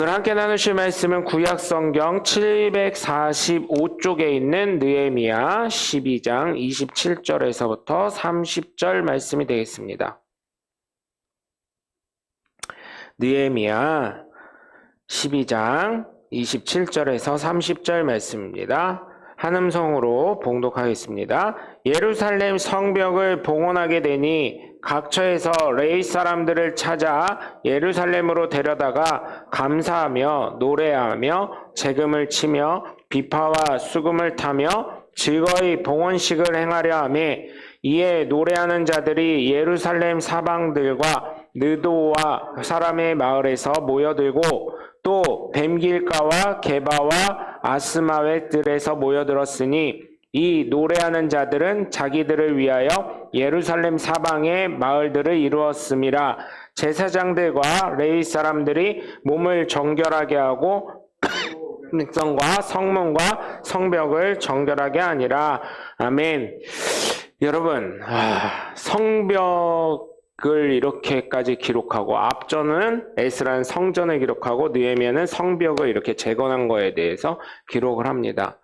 오늘 함께 나누실 말씀은 구약성경 745쪽에 있는 느헤미야 12장 27절에서부터 30절 말씀이 되겠습니다. 느헤미야 12장 27절에서 30절 말씀입니다. 한음성으로 봉독하겠습니다. 예루살렘 성벽을 봉헌하게 되니 각처에서 레위 사람들을 찾아 예루살렘으로 데려다가 감사하며 노래하며 재금을 치며 비파와 수금을 타며 즐거이 봉헌식을 행하려 하며 이에 노래하는 자들이 예루살렘 사방들과 느도와 사람의 마을에서 모여들고 또 뱀길가와 게바와 아스마웻들에서 모여들었으니 이 노래하는 자들은 자기들을 위하여 예루살렘 사방의 마을들을 이루었음이라. 제사장들과 레위 사람들이 몸을 정결하게 하고 백성과 성문과 성벽을 정결하게 하니라. 아멘. 여러분, 성벽을 이렇게까지 기록하고 앞전은 에스라는 성전을 기록하고 느헤미야는 성벽을 이렇게 재건한 거에 대해서 기록을 합니다.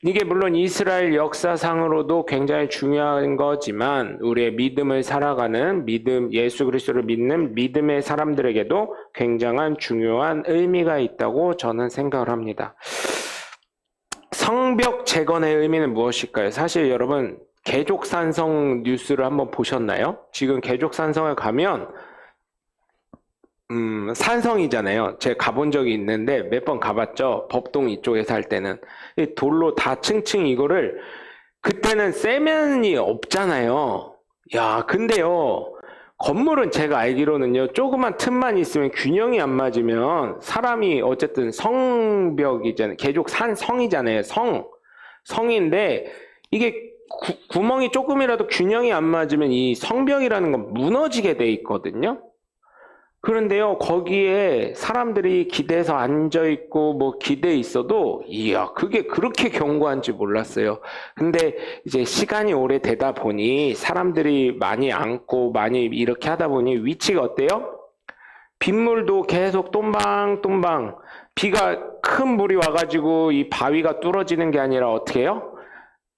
이게 물론 이스라엘 역사상으로도 굉장히 중요한 거지만 우리의 믿음을 살아가는 예수 그리스도를 믿는 믿음의 사람들에게도 굉장한 중요한 의미가 있다고 저는 생각을 합니다. 성벽 재건의 의미는 무엇일까요? 사실 여러분 개족산성 뉴스를 한번 보셨나요? 지금 개족산성을 가면 산성이잖아요. 제가 가본 적이 있는데 몇 번 가봤죠. 법동 이쪽에 살 때는 돌로 다 층층 이거를 그때는 세면이 없잖아요. 야, 근데요 건물은 제가 알기로는요 조그만 틈만 있으면 균형이 안 맞으면 사람이 어쨌든 성벽이잖아요. 개족 성이잖아요. 성인데 이게 구멍이 조금이라도 균형이 안 맞으면 이 성벽이라는 건 무너지게 돼 있거든요. 그런데요, 거기에 사람들이 기대서 앉아있고 뭐 기대에 있어도 이야, 그게 그렇게 견고한지 몰랐어요. 근데 이제 시간이 오래되다 보니 사람들이 많이 앉고 많이 이렇게 하다 보니 위치가 어때요? 빗물도 계속 똥방똥방, 비가 큰 물이 와가지고 이 바위가 뚫어지는 게 아니라 어떻게 해요?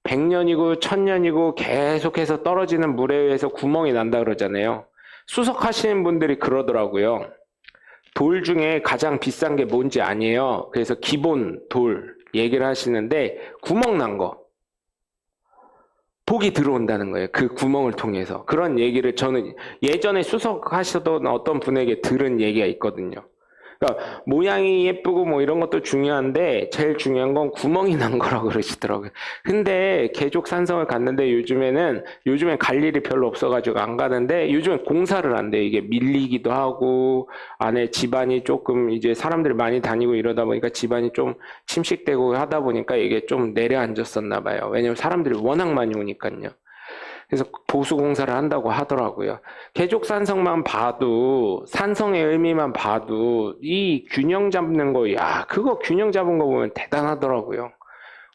100년이고 1000년이고 계속해서 떨어지는 물에 의해서 구멍이 난다 그러잖아요. 수석하시는 분들이 그러더라고요. 돌 중에 가장 비싼 게 뭔지 아니에요. 그래서 기본 돌 얘기를 하시는데 구멍 난 거. 복이 들어온다는 거예요. 그 구멍을 통해서. 그런 얘기를 저는 예전에 수석하시던 어떤 분에게 들은 얘기가 있거든요. 그러니까 모양이 예쁘고 뭐 이런 것도 중요한데 제일 중요한 건 구멍이 난 거라고 그러시더라고요. 근데 개족산성을 갔는데 요즘엔 갈 일이 별로 없어가지고 안 가는데 요즘엔 공사를 한대요. 이게 밀리기도 하고 안에 집안이 조금 이제 사람들이 많이 다니고 이러다 보니까 집안이 좀 침식되고 하다 보니까 이게 좀 내려앉았었나 봐요. 왜냐면 사람들이 워낙 많이 오니까요. 그래서 보수 공사를 한다고 하더라고요. 개족산성만 봐도 산성의 의미만 봐도 이 균형 잡는 거, 야, 그거 균형 잡은 거 보면 대단하더라고요.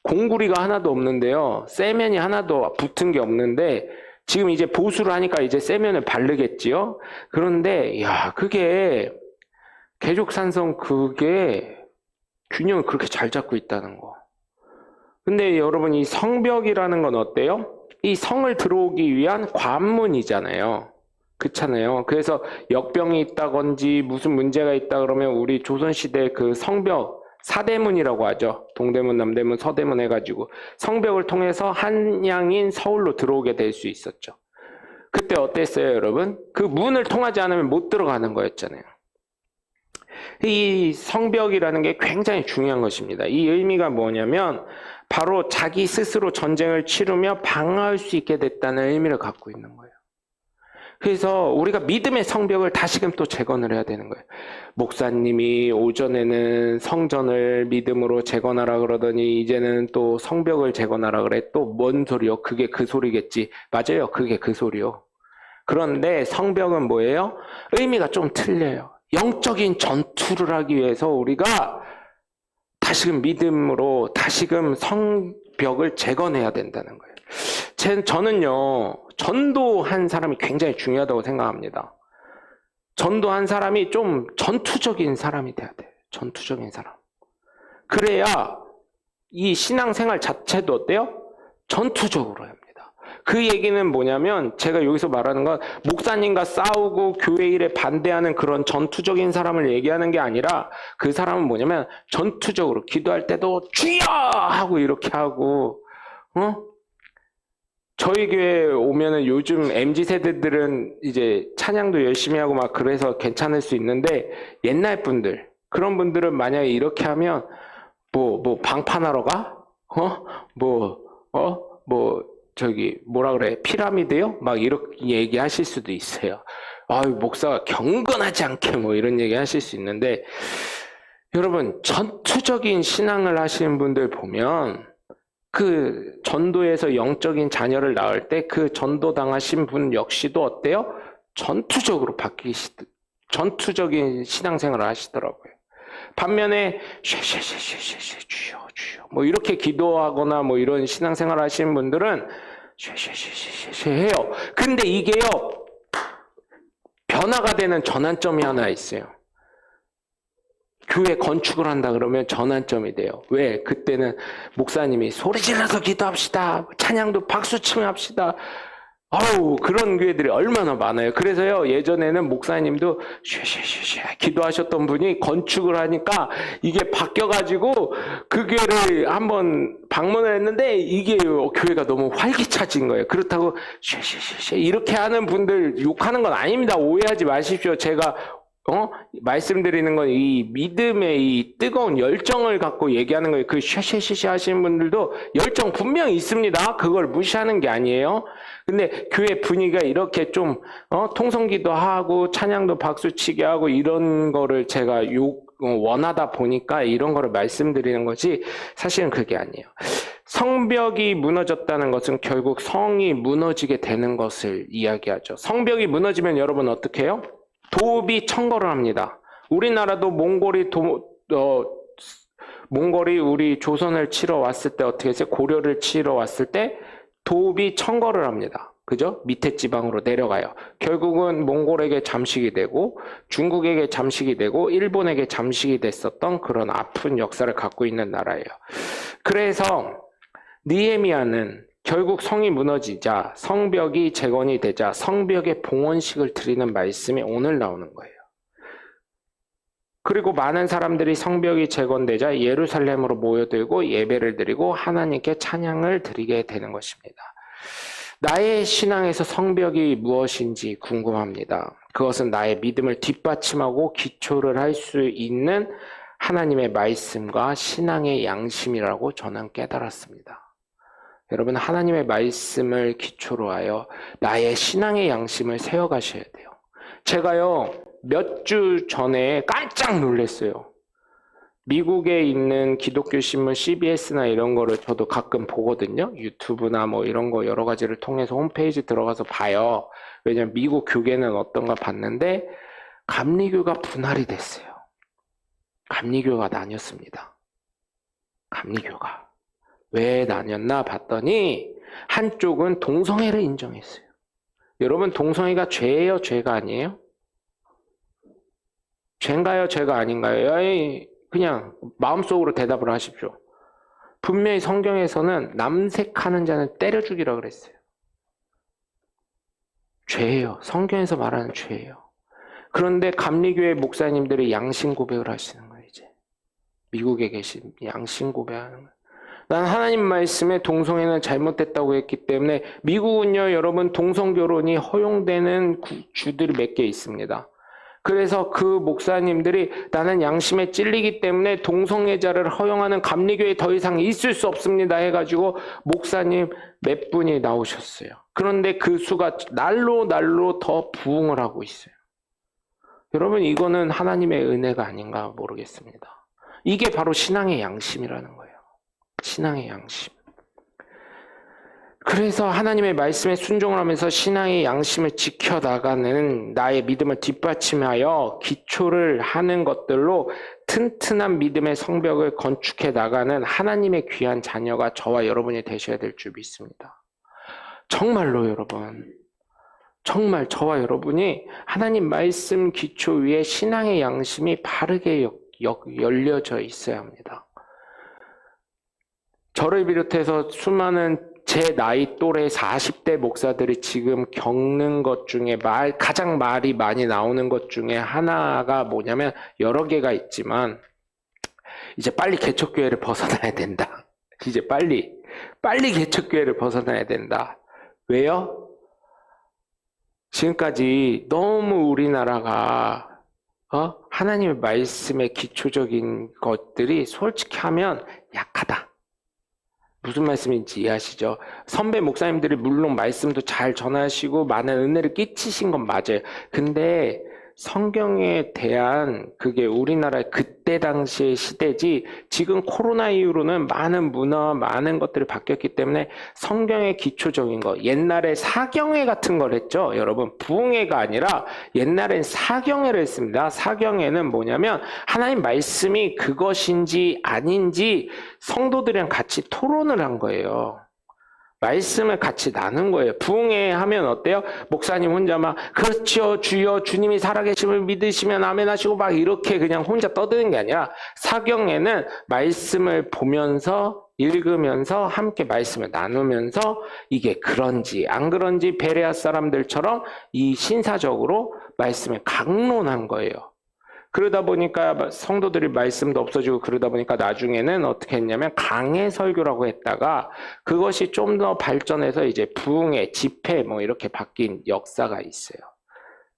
공구리가 하나도 없는데요. 세면이 하나도 붙은 게 없는데 지금 이제 보수를 하니까 이제 세면을 바르겠지요. 그런데 야, 그게 개족산성 그게 균형을 그렇게 잘 잡고 있다는 거. 근데 여러분 이 성벽이라는 건 어때요? 이 성을 들어오기 위한 관문이잖아요. 그렇잖아요. 그래서 역병이 있다건지 무슨 문제가 있다 그러면 우리 조선시대 그 성벽, 사대문이라고 하죠. 동대문, 남대문, 서대문 해가지고 성벽을 통해서 한양인 서울로 들어오게 될 수 있었죠. 그때 어땠어요, 여러분? 그 문을 통하지 않으면 못 들어가는 거였잖아요. 이 성벽이라는 게 굉장히 중요한 것입니다. 이 의미가 뭐냐면 바로 자기 스스로 전쟁을 치르며 방어할 수 있게 됐다는 의미를 갖고 있는 거예요. 그래서 우리가 믿음의 성벽을 다시금 또 재건을 해야 되는 거예요. 목사님이 오전에는 성전을 믿음으로 재건하라 그러더니 이제는 또 성벽을 재건하라 그래. 또 뭔 소리요? 그게 그 소리겠지. 맞아요. 그게 그 소리요. 그런데 성벽은 뭐예요? 의미가 좀 틀려요. 영적인 전투를 하기 위해서 우리가 다시금 믿음으로 다시금 성벽을 재건해야 된다는 거예요. 저는요, 전도한 사람이 굉장히 중요하다고 생각합니다. 전도한 사람이 좀 전투적인 사람이 돼야 돼요. 전투적인 사람. 그래야 이 신앙생활 자체도 어때요? 전투적으로 합니다. 그 얘기는 뭐냐면 제가 여기서 말하는 건 목사님과 싸우고 교회 일에 반대하는 그런 전투적인 사람을 얘기하는 게 아니라 그 사람은 뭐냐면 전투적으로 기도할 때도 주여! 하고 이렇게 하고 저희 교회에 오면은 요즘 MZ세대들은 이제 찬양도 열심히 하고 막 그래서 괜찮을 수 있는데 옛날 분들, 그런 분들은 만약에 이렇게 하면 뭐 방판하러 가? 저기 뭐라 그래? 피라미드요? 막 이렇게 얘기하실 수도 있어요. 아유, 목사가 경건하지 않게 뭐 이런 얘기 하실 수 있는데 여러분, 전투적인 신앙을 하시는 분들 보면 그 전도에서 영적인 자녀를 낳을 때 그 전도 당하신 분 역시도 어때요? 전투적으로 전투적인 신앙생활을 하시더라고요. 반면에 주여 뭐 이렇게 기도하거나 뭐 이런 신앙생활 하시는 분들은 해요. 근데 이게요, 변화가 되는 전환점이 하나 있어요. 교회 건축을 한다 그러면 전환점이 돼요. 왜? 그때는 목사님이 소리 질러서 기도합시다. 찬양도 박수 치며 합시다. 아우, 그런 교회들이 얼마나 많아요. 그래서요, 예전에는 목사님도 기도하셨던 분이 건축을 하니까 이게 바뀌어가지고 그 교회를 한번 방문을 했는데 이게 교회가 너무 활기차진 거예요. 그렇다고 이렇게 하는 분들 욕하는 건 아닙니다. 오해하지 마십시오. 제가 말씀드리는 건 이 믿음의 이 뜨거운 열정을 갖고 얘기하는 거예요. 그 샤샤샤샤 하시는 분들도 열정 분명히 있습니다. 그걸 무시하는 게 아니에요. 근데 교회 분위기가 이렇게 좀 통성기도 하고 찬양도 박수치게 하고 이런 거를 제가 원하다 보니까 이런 거를 말씀드리는 거지 사실은 그게 아니에요. 성벽이 무너졌다는 것은 결국 성이 무너지게 되는 것을 이야기하죠. 성벽이 무너지면 여러분 어떻게 해요? 도읍이 청거를 합니다. 우리나라도 몽골이 우리 조선을 치러 왔을 때 어떻게 했어요? 고려를 치러 왔을 때 도읍이 청거를 합니다. 그죠? 밑에 지방으로 내려가요. 결국은 몽골에게 잠식이 되고 중국에게 잠식이 되고 일본에게 잠식이 됐었던 그런 아픈 역사를 갖고 있는 나라예요. 그래서 느헤미야는 결국 성이 무너지자 성벽이 재건이 되자 성벽에 봉헌식을 드리는 말씀이 오늘 나오는 거예요. 그리고 많은 사람들이 성벽이 재건되자 예루살렘으로 모여들고 예배를 드리고 하나님께 찬양을 드리게 되는 것입니다. 나의 신앙에서 성벽이 무엇인지 궁금합니다. 그것은 나의 믿음을 뒷받침하고 기초를 할 수 있는 하나님의 말씀과 신앙의 양심이라고 저는 깨달았습니다. 여러분, 하나님의 말씀을 기초로 하여 나의 신앙의 양심을 세워가셔야 돼요. 제가요, 몇 주 전에 깜짝 놀랐어요. 미국에 있는 기독교 신문 CBS나 이런 거를 저도 가끔 보거든요. 유튜브나 뭐 이런 거 여러 가지를 통해서 홈페이지 들어가서 봐요. 왜냐면 미국 교계는 어떤가 봤는데 감리교가 분할이 됐어요. 감리교가 나뉘었습니다. 감리교가. 왜 나뉘었나 봤더니 한쪽은 동성애를 인정했어요. 여러분, 동성애가 죄예요? 죄가 아니에요? 죄인가요? 죄가 아닌가요? 그냥 마음속으로 대답을 하십시오. 분명히 성경에서는 남색하는 자는 때려 죽이라 그랬어요. 죄예요. 성경에서 말하는 죄예요. 그런데 감리교회 목사님들이 양심 고백을 하시는 거예요. 이제 미국에 계신 양심 고백하는 거예요. 난 하나님 말씀에 동성애는 잘못됐다고 했기 때문에 미국은요, 여러분, 동성결혼이 허용되는 주들이 몇 개 있습니다. 그래서 그 목사님들이 나는 양심에 찔리기 때문에 동성애자를 허용하는 감리교회 더 이상 있을 수 없습니다 해가지고 목사님 몇 분이 나오셨어요. 그런데 그 수가 날로 더 부흥을 하고 있어요. 여러분, 이거는 하나님의 은혜가 아닌가 모르겠습니다. 이게 바로 신앙의 양심이라는 거예요. 신앙의 양심. 그래서 하나님의 말씀에 순종을 하면서 신앙의 양심을 지켜나가는 나의 믿음을 뒷받침하여 기초를 하는 것들로 튼튼한 믿음의 성벽을 건축해 나가는 하나님의 귀한 자녀가 저와 여러분이 되셔야 될 줄 믿습니다. 정말로 여러분, 정말 저와 여러분이 하나님 말씀 기초 위에 신앙의 양심이 바르게 열려져 있어야 합니다. 저를 비롯해서 수많은 제 나이 또래 40대 목사들이 지금 겪는 것 중에 가장 말이 많이 나오는 것 중에 하나가 뭐냐면 여러 개가 있지만 이제 빨리 개척교회를 벗어나야 된다. 이제 빨리 개척교회를 벗어나야 된다. 왜요? 지금까지 너무 우리나라가 하나님의 말씀의 기초적인 것들이 솔직히 하면 약하다. 무슨 말씀인지 이해하시죠? 선배 목사님들이 물론 말씀도 잘 전하시고 많은 은혜를 끼치신 건 맞아요. 근데 성경에 대한 그게 우리나라의 그때 당시의 시대지 지금 코로나 이후로는 많은 문화와 많은 것들이 바뀌었기 때문에 성경의 기초적인 거 옛날에 사경회 같은 걸 했죠. 여러분 부흥회가 아니라 옛날엔 사경회를 했습니다. 사경회는 뭐냐면 하나님 말씀이 그것인지 아닌지 성도들이랑 같이 토론을 한 거예요. 말씀을 같이 나눈 거예요. 부흥회 하면 어때요? 목사님 혼자 막 그렇지요 주여 주님이 살아계심을 믿으시면 아멘 하시고 막 이렇게 그냥 혼자 떠드는 게 아니라 사경회는 말씀을 보면서 읽으면서 함께 말씀을 나누면서 이게 그런지 안 그런지 베레아 사람들처럼 이 신사적으로 말씀을 강론한 거예요. 그러다 보니까 성도들이 말씀도 없어지고 그러다 보니까 나중에는 어떻게 했냐면 강해 설교라고 했다가 그것이 좀 더 발전해서 이제 부흥회, 집회 뭐 이렇게 바뀐 역사가 있어요.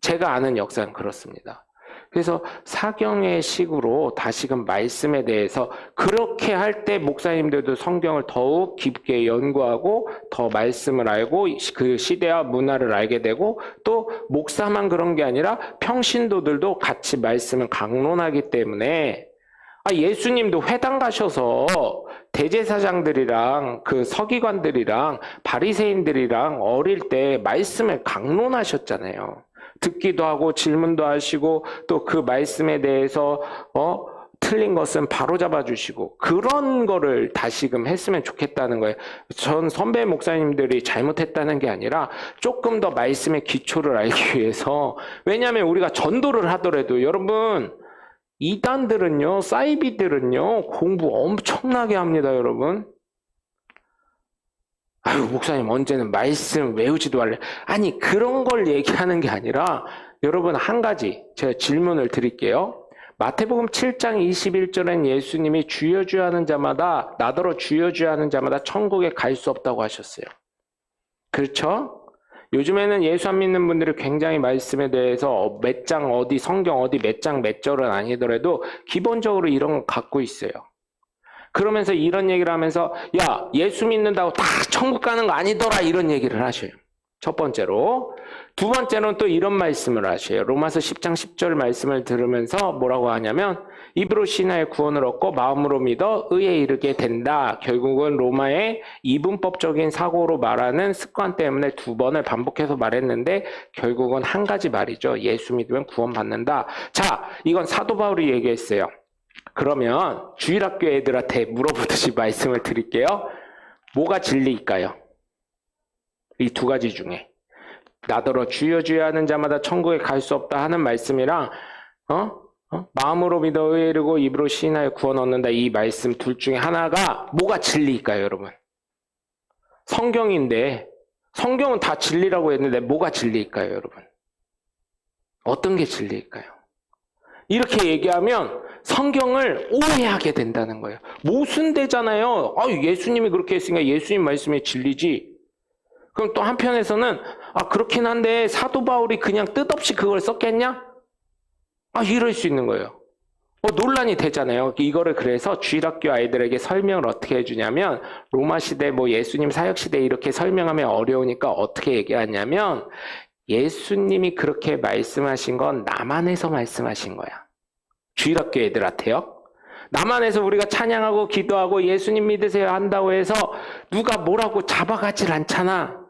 제가 아는 역사는 그렇습니다. 그래서 사경의 식으로 다시금 말씀에 대해서 그렇게 할 때 목사님들도 성경을 더욱 깊게 연구하고 더 말씀을 알고 그 시대와 문화를 알게 되고 또 목사만 그런 게 아니라 평신도들도 같이 말씀을 강론하기 때문에 예수님도 회당 가셔서 대제사장들이랑 그 서기관들이랑 바리새인들이랑 어릴 때 말씀을 강론하셨잖아요. 듣기도 하고 질문도 하시고 또 그 말씀에 대해서 틀린 것은 바로잡아 주시고 그런 거를 다시금 했으면 좋겠다는 거예요. 전 선배 목사님들이 잘못했다는 게 아니라 조금 더 말씀의 기초를 알기 위해서 왜냐하면 우리가 전도를 하더라도 여러분 이단들은요 사이비들은요 공부 엄청나게 합니다. 여러분 아유 목사님 언제는 말씀 외우지도 않래. 아니 그런 걸 얘기하는 게 아니라 여러분 한 가지 제가 질문을 드릴게요. 마태복음 7장 21절엔 예수님이 주여 주여 하는 자마다 나더러 주여 주여 하는 자마다 천국에 갈 수 없다고 하셨어요. 그렇죠? 요즘에는 예수 안 믿는 분들이 굉장히 말씀에 대해서 몇 장 어디 성경 어디 몇 장 몇 절은 아니더라도 기본적으로 이런 거 갖고 있어요. 그러면서 이런 얘기를 하면서 야 예수 믿는다고 다 천국 가는 거 아니더라 이런 얘기를 하셔요. 첫 번째로. 두 번째로는 또 이런 말씀을 하셔요. 로마서 10장 10절 말씀을 들으면서 뭐라고 하냐면 입으로 신하의 구원을 얻고 마음으로 믿어 의에 이르게 된다. 결국은 로마의 이분법적인 사고로 말하는 습관 때문에 두 번을 반복해서 말했는데 결국은 한 가지 말이죠. 예수 믿으면 구원받는다. 자, 이건 사도 바울이 얘기했어요. 그러면 주일학교 애들한테 물어보듯이 말씀을 드릴게요. 뭐가 진리일까요? 이 두 가지 중에 나더러 주여 주여 하는 자마다 천국에 갈 수 없다 하는 말씀이랑 마음으로 믿어 의에 이르고 입으로 시인하여 구원 얻는다 이 말씀 둘 중에 하나가 뭐가 진리일까요? 여러분 성경인데 성경은 다 진리라고 했는데 뭐가 진리일까요? 여러분 어떤 게 진리일까요? 이렇게 얘기하면 성경을 오해하게 된다는 거예요. 모순되잖아요. 예수님이 그렇게 했으니까 예수님 말씀이 진리지. 그럼 또 한편에서는 그렇긴 한데 사도 바울이 그냥 뜻없이 그걸 썼겠냐? 이럴 수 있는 거예요. 논란이 되잖아요. 이거를 그래서 주일학교 아이들에게 설명을 어떻게 해주냐면 로마 시대 예수님 사역 시대 이렇게 설명하면 어려우니까 어떻게 얘기하냐면 예수님이 그렇게 말씀하신 건 남한에서 말씀하신 거야. 주일학교 애들한테요. 남한에서 우리가 찬양하고 기도하고 예수님 믿으세요 한다고 해서 누가 뭐라고 잡아가질 않잖아.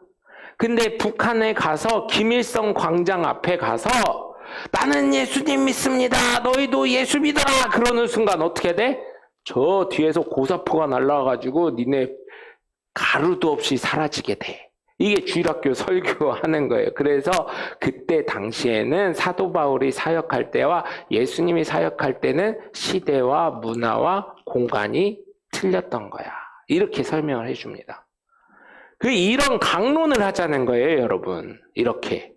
근데 북한에 가서 김일성 광장 앞에 가서 나는 예수님 믿습니다. 너희도 예수 믿어라. 그러는 순간 어떻게 돼? 저 뒤에서 고사포가 날라와가지고 니네 가루도 없이 사라지게 돼. 이게 주일학교 설교하는 거예요. 그래서 그때 당시에는 사도 바울이 사역할 때와 예수님이 사역할 때는 시대와 문화와 공간이 틀렸던 거야. 이렇게 설명을 해줍니다. 이런 강론을 하자는 거예요, 여러분. 이렇게.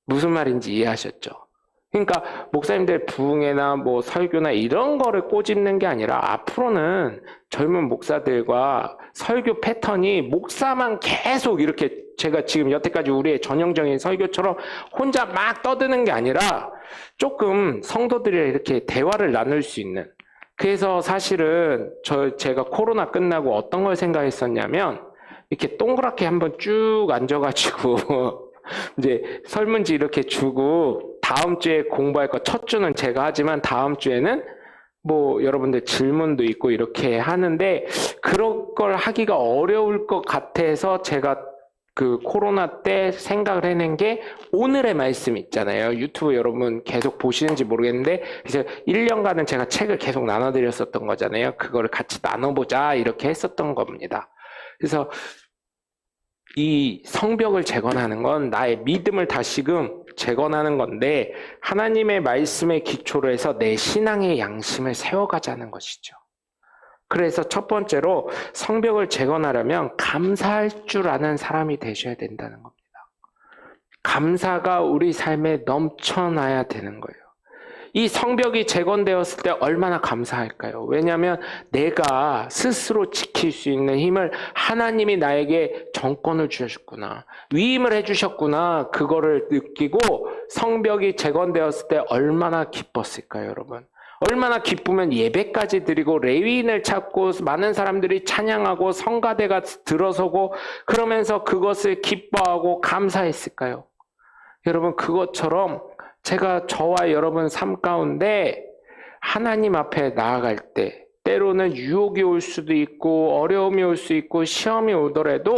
무슨 말인지 이해하셨죠? 그러니까 목사님들 부흥회나 뭐 설교나 이런 거를 꼬집는 게 아니라 앞으로는 젊은 목사들과 설교 패턴이 목사만 계속 이렇게 제가 지금 여태까지 우리의 전형적인 설교처럼 혼자 막 떠드는 게 아니라 조금 성도들이랑 이렇게 대화를 나눌 수 있는. 그래서 사실은 제가 코로나 끝나고 어떤 걸 생각했었냐면 이렇게 동그랗게 한번 쭉 앉아가지고 이제 설문지 이렇게 주고 다음 주에 공부할 거 첫 주는 제가 하지만 다음 주에는 뭐 여러분들 질문도 있고 이렇게 하는데 그런 걸 하기가 어려울 것 같아서 제가 그 코로나 때 생각을 해낸 게 오늘의 말씀 있잖아요. 유튜브 여러분 계속 보시는지 모르겠는데 그래서 1년간은 제가 책을 계속 나눠드렸었던 거잖아요. 그거를 같이 나눠보자 이렇게 했었던 겁니다. 그래서 이 성벽을 재건하는 건 나의 믿음을 다시금 재건하는 건데 하나님의 말씀에 기초로 해서 내 신앙의 양심을 세워가자는 것이죠. 그래서 첫 번째로 성벽을 재건하려면 감사할 줄 아는 사람이 되셔야 된다는 겁니다. 감사가 우리 삶에 넘쳐나야 되는 거예요. 이 성벽이 재건되었을 때 얼마나 감사할까요? 왜냐하면 내가 스스로 지킬 수 있는 힘을 하나님이 나에게 정권을 주셨구나. 위임을 해주셨구나. 그거를 느끼고 성벽이 재건되었을 때 얼마나 기뻤을까요, 여러분? 얼마나 기쁘면 예배까지 드리고 레위인을 찾고 많은 사람들이 찬양하고 성가대가 들어서고 그러면서 그것을 기뻐하고 감사했을까요? 여러분 그것처럼 제가 저와 여러분 삶 가운데 하나님 앞에 나아갈 때 때로는 유혹이 올 수도 있고 어려움이 올 수 있고 시험이 오더라도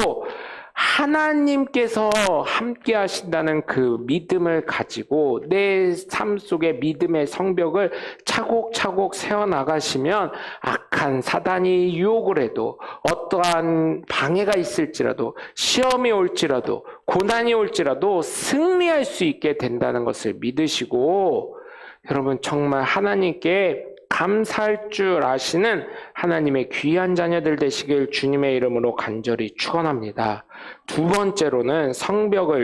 하나님께서 함께 하신다는 그 믿음을 가지고 내 삶 속에 믿음의 성벽을 차곡차곡 세워나가시면 악한 사단이 유혹을 해도 어떠한 방해가 있을지라도 시험이 올지라도 고난이 올지라도 승리할 수 있게 된다는 것을 믿으시고 여러분 정말 하나님께 감사할 줄 아시는 하나님의 귀한 자녀들 되시길 주님의 이름으로 간절히 축원합니다. 두 번째로는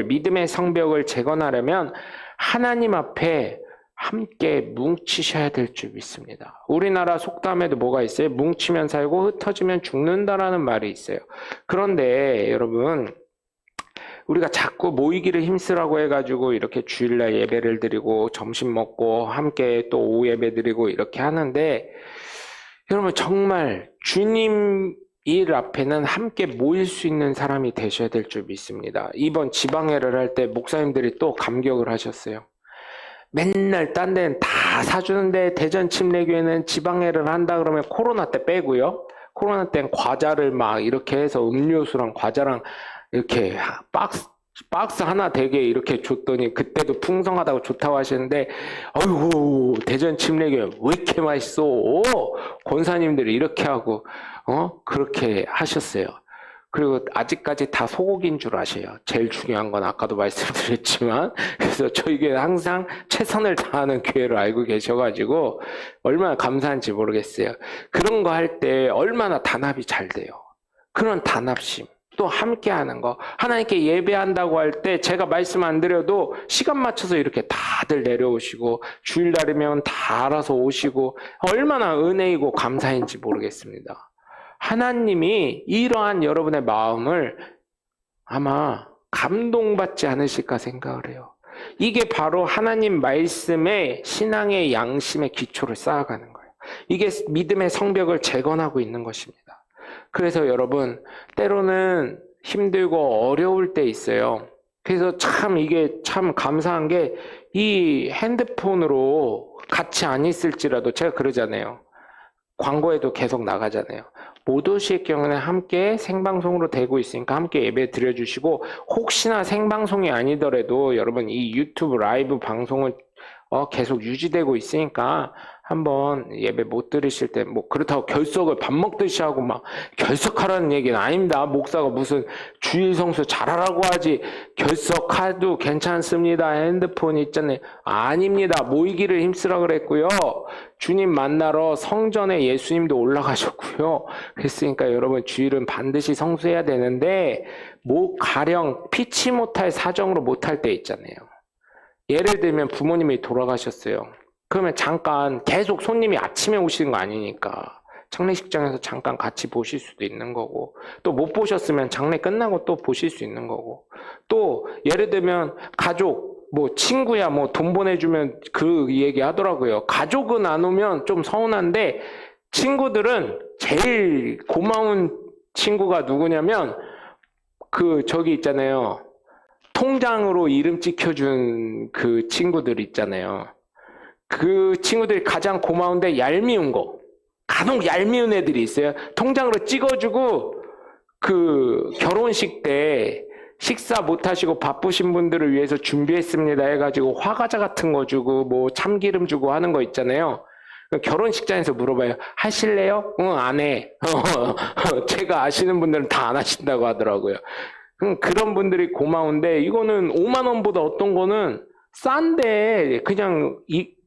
믿음의 성벽을 재건하려면 하나님 앞에 함께 뭉치셔야 될 줄 믿습니다. 우리나라 속담에도 뭐가 있어요? 뭉치면 살고 흩어지면 죽는다라는 말이 있어요. 그런데 여러분 우리가 자꾸 모이기를 힘쓰라고 해가지고 이렇게 주일날 예배를 드리고 점심 먹고 함께 또 오후 예배 드리고 이렇게 하는데 여러분 정말 주님 일 앞에는 함께 모일 수 있는 사람이 되셔야 될 줄 믿습니다. 이번 지방회를 할 때 목사님들이 또 감격을 하셨어요. 맨날 딴 데는 다 사주는데 대전 침례교회는 지방회를 한다 그러면 코로나 때 빼고요. 코로나 때는 과자를 막 이렇게 해서 음료수랑 과자랑 이렇게 박스 하나 되게 이렇게 줬더니 그때도 풍성하다고 좋다고 하시는데 어이구 대전 침례교회 왜 이렇게 맛있어? 권사님들이 이렇게 하고 그렇게 하셨어요. 그리고 아직까지 다 소고기인 줄 아세요. 제일 중요한 건 아까도 말씀드렸지만 그래서 저희 교회 항상 최선을 다하는 교회로 알고 계셔가지고 얼마나 감사한지 모르겠어요. 그런 거 할 때 얼마나 단합이 잘 돼요. 그런 단합심 또 함께 하는 거 하나님께 예배한다고 할 때 제가 말씀 안 드려도 시간 맞춰서 이렇게 다들 내려오시고 주일날이면 다 알아서 오시고 얼마나 은혜이고 감사인지 모르겠습니다. 하나님이 이러한 여러분의 마음을 아마 감동받지 않으실까 생각을 해요. 이게 바로 하나님 말씀의 신앙의 양심의 기초를 쌓아가는 거예요. 이게 믿음의 성벽을 재건하고 있는 것입니다. 그래서 여러분 때로는 힘들고 어려울 때 있어요. 그래서 이게 참 감사한 게 이 핸드폰으로 같이 안 있을지라도 제가 그러잖아요. 광고에도 계속 나가잖아요. 못 오실 경우는 함께 생방송으로 되고 있으니까 함께 예배 드려주시고 혹시나 생방송이 아니더라도 여러분 이 유튜브 라이브 방송은 계속 유지되고 있으니까 한번 예배 못 들으실 때 뭐 그렇다고 결석을 밥 먹듯이 하고 막 결석하라는 얘기는 아닙니다. 목사가 무슨 주일 성수 잘하라고 하지 결석해도 괜찮습니다. 핸드폰 있잖아요. 아닙니다. 모이기를 힘쓰라 그랬고요. 주님 만나러 성전에 예수님도 올라가셨고요. 그랬으니까 여러분 주일은 반드시 성수해야 되는데 뭐 가령 피치 못할 사정으로 못할 때 있잖아요. 예를 들면 부모님이 돌아가셨어요. 그러면 잠깐 계속 손님이 아침에 오시는 거 아니니까 장례식장에서 잠깐 같이 보실 수도 있는 거고 또 못 보셨으면 장례 끝나고 또 보실 수 있는 거고 또 예를 들면 가족 뭐 친구야 뭐 돈 보내주면 그 얘기 하더라고요. 가족은 안 오면 좀 서운한데 친구들은 제일 고마운 친구가 누구냐면 그 저기 있잖아요. 통장으로 이름 찍혀준 그 친구들 있잖아요. 그 친구들이 가장 고마운데 얄미운 거. 간혹 얄미운 애들이 있어요. 통장으로 찍어주고 그 결혼식 때 식사 못 하시고 바쁘신 분들을 위해서 준비했습니다 해가지고 화과자 같은 거 주고 뭐 참기름 주고 하는 거 있잖아요. 결혼식장에서 물어봐요. 하실래요? 응, 안 해. 제가 아시는 분들은 다 안 하신다고 하더라고요. 그런 분들이 고마운데 이거는 5만 원보다 어떤 거는 싼데 그냥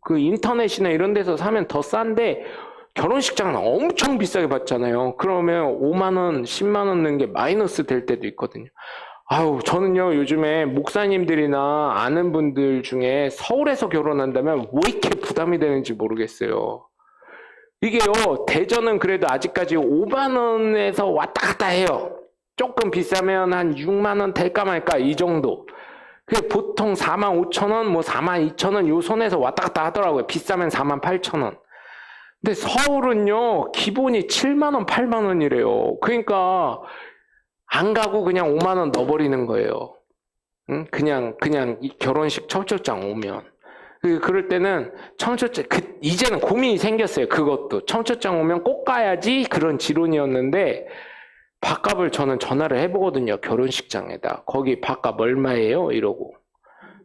그 인터넷이나 이런 데서 사면 더 싼데 결혼식장은 엄청 비싸게 받잖아요. 그러면 5만 원, 10만 원 넣는 게 마이너스 될 때도 있거든요. 아유, 저는요, 요즘에 목사님들이나 아는 분들 중에 서울에서 결혼한다면 왜 이렇게 부담이 되는지 모르겠어요. 이게요, 대전은 그래도 아직까지 5만 원에서 왔다 갔다 해요. 조금 비싸면 한 6만 원 될까 말까 이 정도. 보통 4만 5천 원, 뭐 4만 2천 원 요 선에서 왔다 갔다 하더라고요. 비싸면 4만 8천 원. 근데 서울은요, 기본이 7만 원, 8만 원이래요. 그러니까 안 가고 그냥 5만 원 넣어버리는 거예요. 응? 그냥 이 결혼식 청첩장 오면. 그럴 때는 청첩장, 이제는 고민이 생겼어요. 그것도. 청첩장 오면 꼭 가야지 그런 지론이었는데 밥값을 저는 전화를 해보거든요. 결혼식장에다. 거기 밥값 얼마예요? 이러고.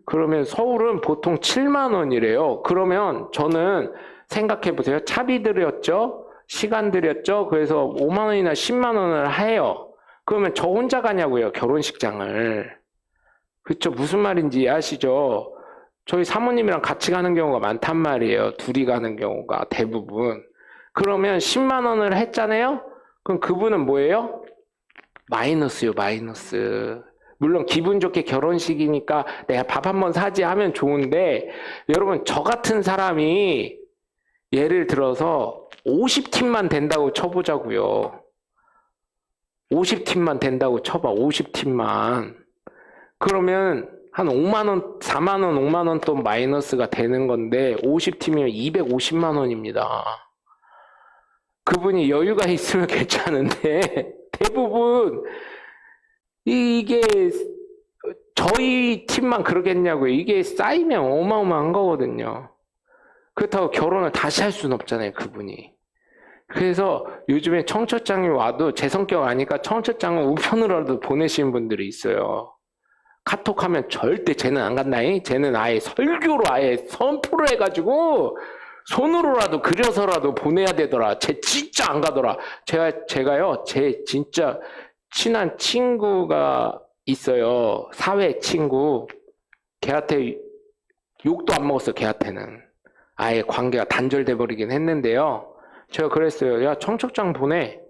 그러면 서울은 보통 7만 원이래요. 그러면 저는 생각해보세요. 차비 들였죠? 시간 들였죠? 그래서 5만 원이나 10만 원을 해요. 그러면 저 혼자 가냐고요. 결혼식장을. 그쵸? 무슨 말인지 아시죠? 저희 사모님이랑 같이 가는 경우가 많단 말이에요. 둘이 가는 경우가 대부분. 그러면 10만 원을 했잖아요? 그럼 그분은 뭐예요? 마이너스요, 마이너스. 물론 기분 좋게 결혼식이니까 내가 밥 한번 사지 하면 좋은데 여러분 저 같은 사람이 예를 들어서 50팀만 된다고 쳐보자고요. 50팀만 된다고 쳐봐. 50팀만. 그러면 한 5만 원, 4만 원, 5만 원 또 마이너스가 되는 건데 50팀이면 250만 원입니다. 그분이 여유가 있으면 괜찮은데 대부분 이게 저희 팀만 그러겠냐고요. 이게 쌓이면 어마어마한 거거든요. 그렇다고 결혼을 다시 할 수는 없잖아요. 그분이. 그래서 요즘에 청첩장이 와도 제 성격 아니까 청첩장을 우편으로라도 보내시는 분들이 있어요. 카톡하면 절대 쟤는 안 간다잉. 쟤는 아예 설교로 아예 선포를 해가지고 손으로라도 그려서라도 보내야 되더라. 쟤 진짜 안 가더라. 제가요, 제 진짜 친한 친구가 있어요. 사회 친구. 걔한테 욕도 안 먹었어요. 걔한테는. 아예 관계가 단절돼 버리긴 했는데요. 제가 그랬어요. 야, 청첩장 보내.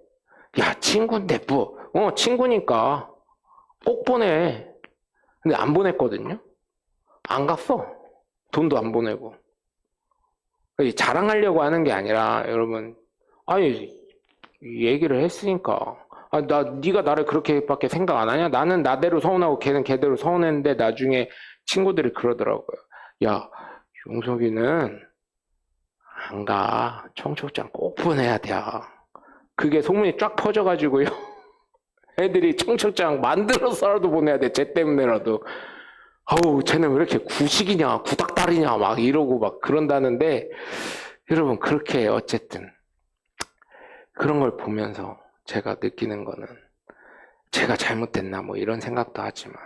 야, 친구인데 뭐. 친구니까 꼭 보내. 근데 안 보냈거든요. 안 갔어. 돈도 안 보내고. 자랑하려고 하는 게 아니라 여러분, 아니 얘기를 했으니까 네가 나를 그렇게밖에 생각 안 하냐? 나는 나대로 서운하고 걔는 걔대로 서운했는데 나중에 친구들이 그러더라고요. 야, 용석이는 안 가. 청첩장 꼭 보내야 돼. 그게 소문이 쫙 퍼져가지고요. 애들이 청첩장 만들어서라도 보내야 돼. 쟤 때문에라도. 아우, 쟤는 왜 이렇게 구식이냐, 구닥다리냐, 막 이러고 막 그런다는데, 여러분, 그렇게 어쨌든, 그런 걸 보면서 제가 느끼는 거는, 제가 잘못됐나, 뭐 이런 생각도 하지만,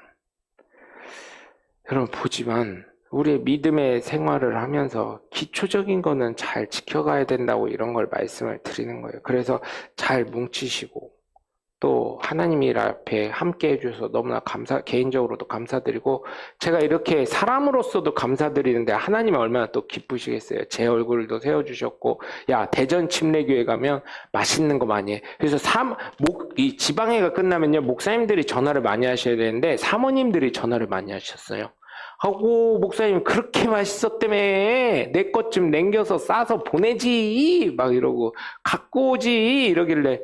여러분, 보지만, 우리의 믿음의 생활을 하면서 기초적인 거는 잘 지켜가야 된다고 이런 걸 말씀을 드리는 거예요. 그래서 잘 뭉치시고 또 하나님 일 앞에 함께 해주셔서 너무나 개인적으로도 감사드리고, 제가 이렇게 사람으로서도 감사드리는데 하나님은 얼마나 또 기쁘시겠어요. 제 얼굴도 세워주셨고, 야, 대전 침례교회 가면 맛있는 거 많이 해. 그래서 이 지방회가 끝나면요, 목사님들이 전화를 많이 하셔야 되는데 사모님들이 전화를 많이 하셨어요. 하고, 목사님 그렇게 맛있었다며, 내 것 좀 남겨서 싸서 보내지 막 이러고, 갖고 오지 이러길래,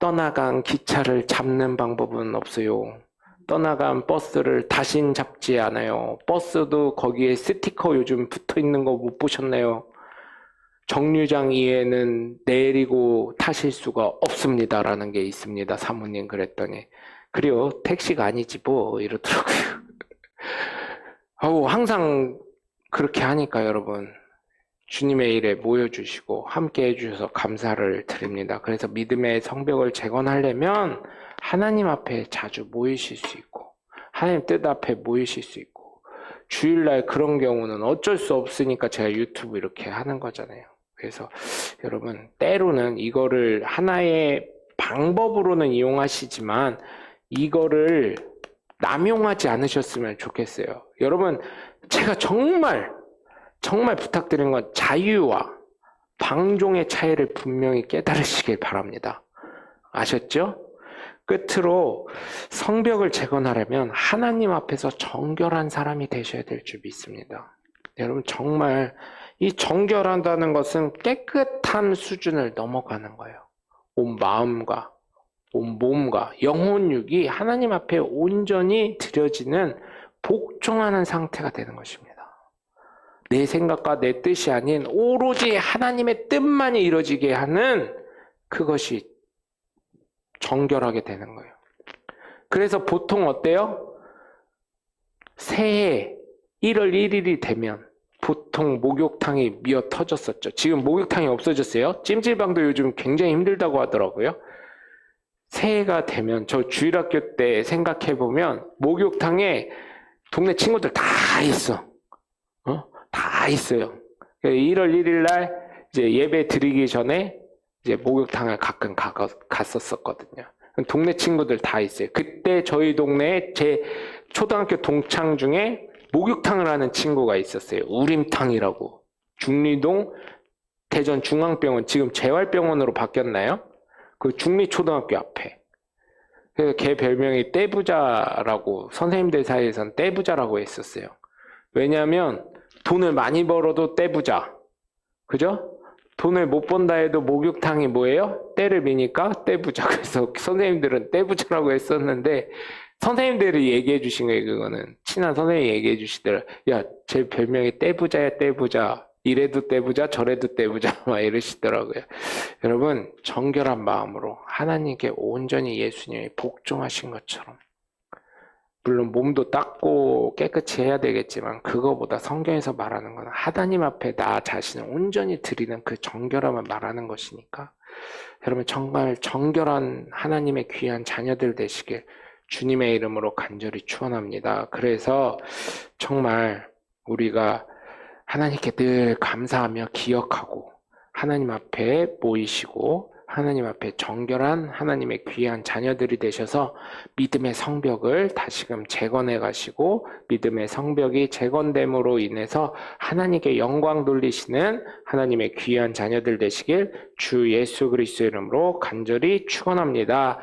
떠나간 기차를 잡는 방법은 없어요. 떠나간 버스를 다신 잡지 않아요. 버스도 거기에 스티커 요즘 붙어 있는 거 못 보셨나요? 정류장 이에는 내리고 타실 수가 없습니다라는 게 있습니다. 사모님 그랬더니. 그래요, 택시가 아니지 뭐 이러더라고요. 항상 그렇게 하니까 여러분, 주님의 일에 모여주시고 함께 해주셔서 감사를 드립니다. 그래서 믿음의 성벽을 재건하려면 하나님 앞에 자주 모이실 수 있고, 하나님 뜻 앞에 모이실 수 있고, 주일날 그런 경우는 어쩔 수 없으니까 제가 유튜브 이렇게 하는 거잖아요. 그래서 여러분, 때로는 이거를 하나의 방법으로는 이용하시지만 이거를 남용하지 않으셨으면 좋겠어요. 여러분, 제가 정말 부탁드리는 건 자유와 방종의 차이를 분명히 깨달으시길 바랍니다. 아셨죠? 끝으로 성벽을 재건하려면 하나님 앞에서 정결한 사람이 되셔야 될 줄 믿습니다. 여러분, 정말 이 정결한다는 것은 깨끗한 수준을 넘어가는 거예요. 온 마음과 온 몸과 영혼육이 하나님 앞에 온전히 드려지는 복종하는 상태가 되는 것입니다. 내 생각과 내 뜻이 아닌 오로지 하나님의 뜻만이 이루어지게 하는 그것이 정결하게 되는 거예요. 그래서 보통 어때요? 새해 1월 1일이 되면 보통 목욕탕이 미어 터졌었죠. 지금 목욕탕이 없어졌어요. 찜질방도 요즘 굉장히 힘들다고 하더라고요. 새해가 되면 저 주일학교 때 생각해보면 목욕탕에 동네 친구들 다 있어. 다 있어요. 1월 1일 날 이제 예배 드리기 전에 이제 목욕탕을 가끔 갔었거든요. 동네 친구들 다 있어요. 그때 저희 동네에 제 초등학교 동창 중에 목욕탕을 하는 친구가 있었어요. 우림탕이라고. 중리동 대전 중앙병원, 지금 재활병원으로 바뀌었나요? 그 중리초등학교 앞에. 그래서 걔 별명이 떼부자라고, 선생님들 사이에선 떼부자라고 했었어요. 왜냐하면 돈을 많이 벌어도 떼부자. 그죠? 돈을 못 번다 해도 목욕탕이 뭐예요? 때를 미니까 떼부자. 그래서 선생님들은 떼부자라고 했었는데, 선생님들이 얘기해 주신 거예요. 그거는 친한 선생님이 얘기해 주시더라. 야, 제 별명이 떼부자야, 떼부자. 이래도 떼부자, 저래도 떼부자. 막 이러시더라고요. 여러분, 정결한 마음으로 하나님께 온전히 예수님이 복종하신 것처럼, 물론 몸도 닦고 깨끗이 해야 되겠지만, 그거보다 성경에서 말하는 건 하나님 앞에 나 자신을 온전히 드리는 그 정결함을 말하는 것이니까, 여러분 정말 정결한 하나님의 귀한 자녀들 되시길 주님의 이름으로 간절히 축원합니다. 그래서 정말 우리가 하나님께 늘 감사하며 기억하고 하나님 앞에 모이시고 하나님 앞에 정결한 하나님의 귀한 자녀들이 되셔서 믿음의 성벽을 다시금 재건해 가시고, 믿음의 성벽이 재건됨으로 인해서 하나님께 영광 돌리시는 하나님의 귀한 자녀들 되시길 주 예수 그리스도의 이름으로 간절히 축원합니다.